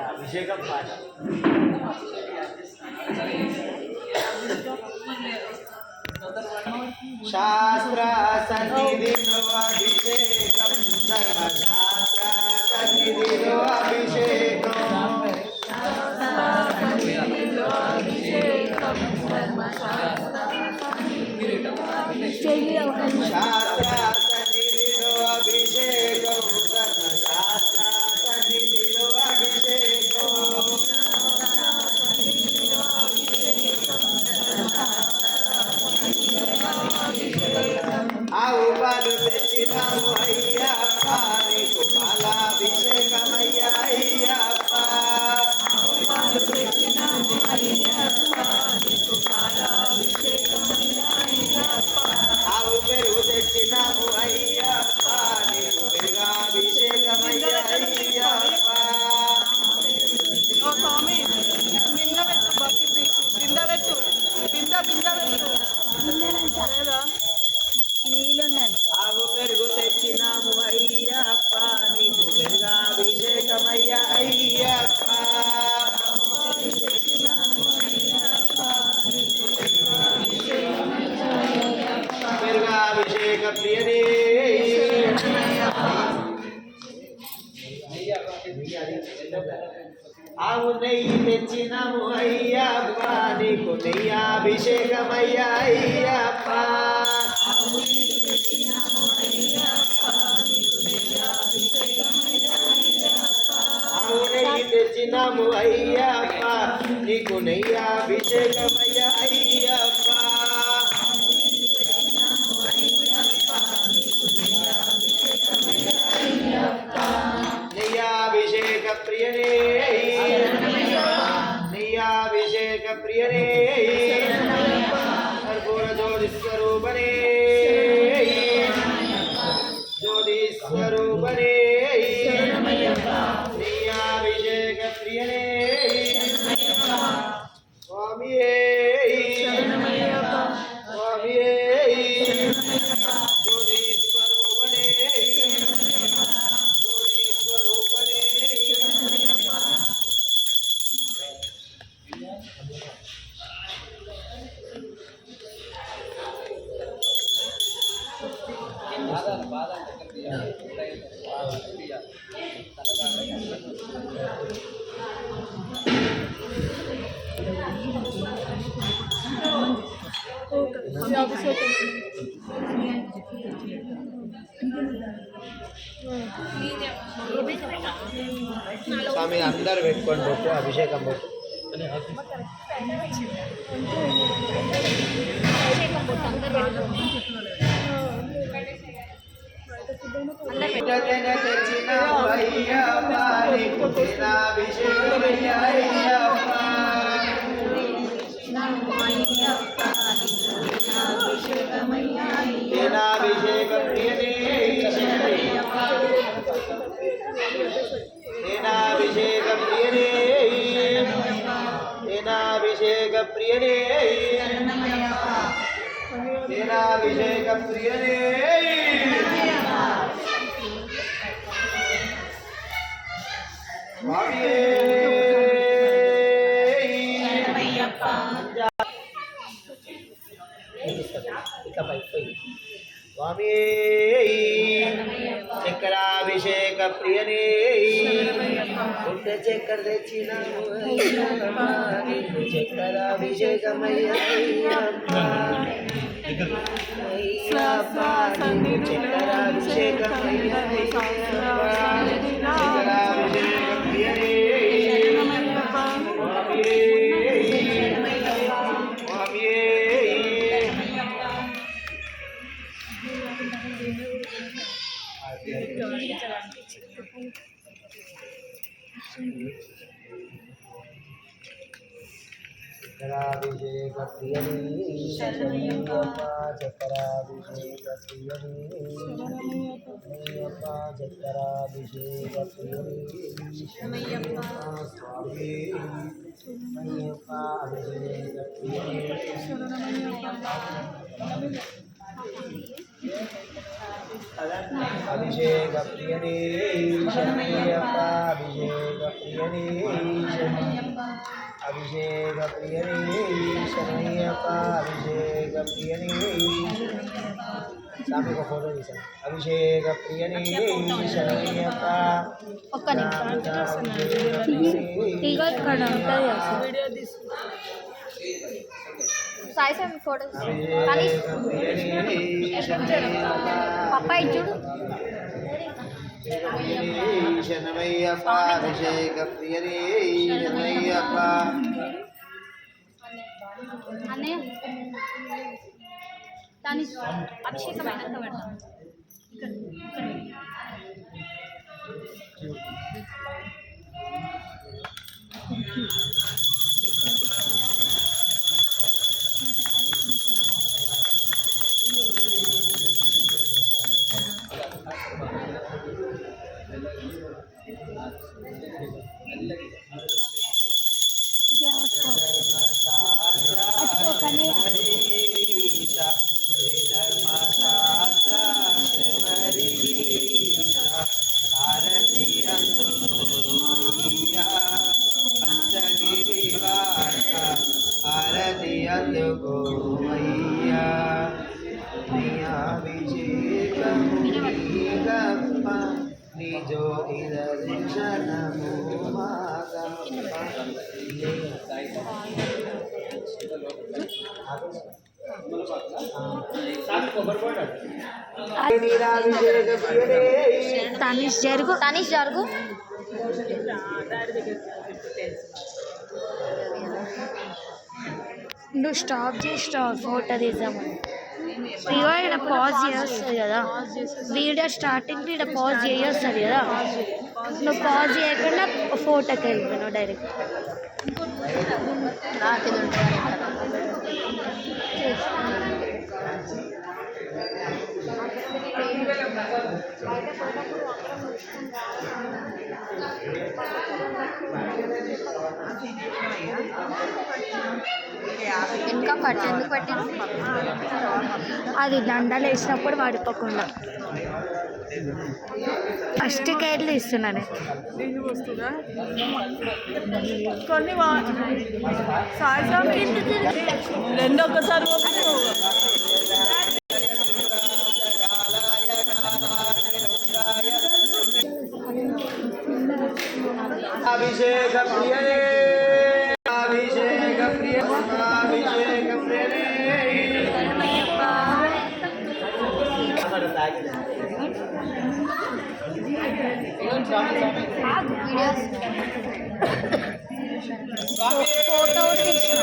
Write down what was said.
అభిషేకం పాట శాస్త్ర సన్నిధిలో అభిషేకం ధర్మశాస్త్ర సన్నిధిలో అభిషేకం శాస్త్ర సన్నిధిలో అభిషేకం ధర్మశాస్త్ర సన్నిధిలో అభిషేకం ఆవు పాలు తెచ్చినాము అయ్యప్ప నీకు పాలాభిషేకమయ్యా అయ్యప్ప ఆవు పెరుగు తెచ్చినాము అయ్యప్ప నీకు పెరుగాభిషేకమయ్యా అయ్యప్ప స్వామి నిన్న పెట్టు బకెట్ కింద పెట్టు కింద పెట్టు ఆవు పెరుగు తెచ్చినాము అయ్యప్ప నీకు పెరుగాభిషేకమయ్యా అయ్యప్ప పెరుగాభిషేక ప్రియనే ఆవు నెయ్యి తెచ్చినాము అయ్యప్ప నీకు నెయ్యాభిషేకమయ్యా అయ్యప్ప ఆవు నెయ్యి తెచ్చినాము అయ్యప్ప నీకు నెయ్యాభిషేకమయ్యా అయ్యప్ప నెయ్యాభిషేక ప్రియనే నెయ్యాభిషేక ప్రియనే కర్పూర జ్యోతి స్వరూపనే జ్యోతి స్వరూపనే నెయ్యాభిషేక ప్రియనే స్వామియే స్వామియే జ్యోతి స్వరూపనే జ్యోతి స్వరూపనే స్వామి అందరు పెట్టుకొని పెట్టు అభిషేకం పెట్టు తెచ్చినాము అయ్యప్ప నీకు అభిషేకమయ్యా అయ్యప్ప సేనాభిషేక ప్రియనే సేనాభిషేక ప్రియనే సేనాభిషేక ప్రియనే సేనాభిషేక ప్రియనే స్వామియే స్వామి చక్రాభిషేక ప్రియనే పుట్ట చక్కెర తెచ్చినాము చక్రాభిషేకమయ్యా చక్రాభిషేకమయ్యా చక్రాభిషేక ప్రియనే చక్రాభిషేక ప్రియనే చక్రాభిషేక ప్రియనే చక్రాభిషేక ప్రియనే స్వామి అయ్యప్ప అభిషేక ప్రియనే అభిషేక ప్రియనే శరణయ్యప్ప అభిషేక ప్రియనే శరణయ్యప్ప అభిషేక ప్రియనే శరణయ్యప్ప అభిషేక ప్రియనే స్వామి ఒక ఫోటో తీసాను అభిషేక ప్రియనే శరణయ్యప్ప ఒక్క నిమిషం ఇక ఇక్కడ ఉంటుంది సాయి స్వామి ఫోటో కానీ పప్పాయి చూడు శరణయ్యప్ప అభిషేక ప్రియనే శరణయ్యప్ప అన్నయ్య దాని అభిషేకం అయినాక పెడతాం అందుకోమయ్యా నీ అభిషేకము నీకప్ప నీ జ్యోతి దర్శనము తనీష్ జరుగు తనీష్ జరుగు నువ్వు స్టాప్ చేసి ఫోటో తీద్దామని ఇగో ఇక్కడ పాజ్ చేస్తుంది కదా వీడియో స్టార్టింగ్ ఇక్కడ పాజ్ చేయొస్తుంది కదా నువ్వు పాజ్ చేయకుండా ఫోటోకి వెళ్ళిపోయినావు డైరెక్ట్ ఇంకా పట్టు ఎందుకు పట్టిన అది దండలు వేసినప్పుడు పడిపోకుండా ఫస్ట్ కేర్లు ఇస్తున్నాను కొన్ని సాయి స్వామి రెండు ఒక్కసారి అభిషేక ప్రియనే అభిషేక ప్రియ అభిషేక ప్రియనే ఫోటో తీసిన